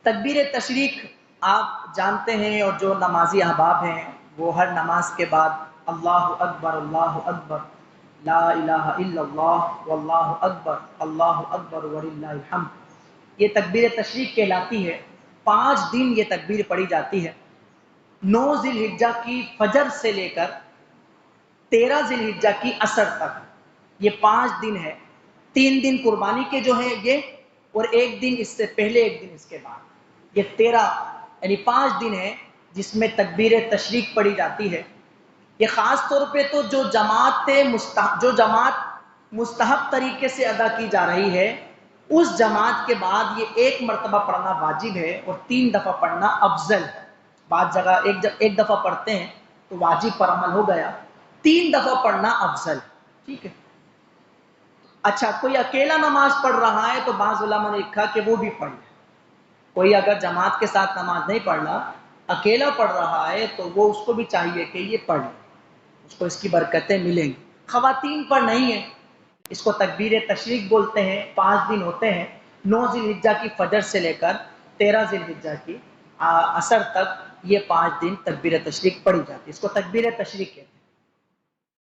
تکبیر تشریق آپ جانتے ہیں، اور جو نمازی احباب ہیں وہ ہر نماز کے بعد اللہ اکبر لا الہ الا اللہ واللہ اکبر وللہ الحمد، یہ تکبیر تشریق کہلاتی ہے۔ 5 دن یہ تکبیر پڑھی جاتی ہے، 9 ذی الحجہ کی فجر سے لے کر 13 ذی الحجہ کی عصر تک، یہ 5 دن ہے۔ 3 دن قربانی کے جو ہیں یہ، اور 1 دن اس سے پہلے 1 دن اس کے بعد، یہ 13 یعنی 5 دن ہے جس میں تکبیر تشریق پڑھی جاتی ہے۔ یہ خاص طور پہ تو جو جماعت مستحب طریقے سے ادا کی جا رہی ہے، اس جماعت کے بعد یہ 1 مرتبہ پڑھنا واجب ہے اور 3 دفعہ پڑھنا افضل ہے۔ بعض جگہ ایک دفعہ پڑھتے ہیں تو واجب پر عمل ہو گیا، 3 دفعہ پڑھنا افضل، ٹھیک ہے۔ اچھا، کوئی اکیلا نماز پڑھ رہا ہے تو بعض علماء نے لکھا کہ وہ بھی پڑھ لے۔ کوئی اگر جماعت کے ساتھ نماز نہیں پڑھ رہا، اکیلا پڑھ رہا ہے، تو وہ اس کو بھی چاہیے کہ یہ پڑھ لے، اس کو اس کی برکتیں ملیں گی۔ خواتین پر نہیں ہے، اس کو تکبیر تشریق بولتے ہیں۔ 5 دن ہوتے ہیں، 9 ذی الحجہ کی فجر سے لے کر 13 ذی الحجہ کی عصر تک، یہ 5 دن تکبیر تشریق پڑھی جاتی ہے، اس کو تکبیر تشریق ہے۔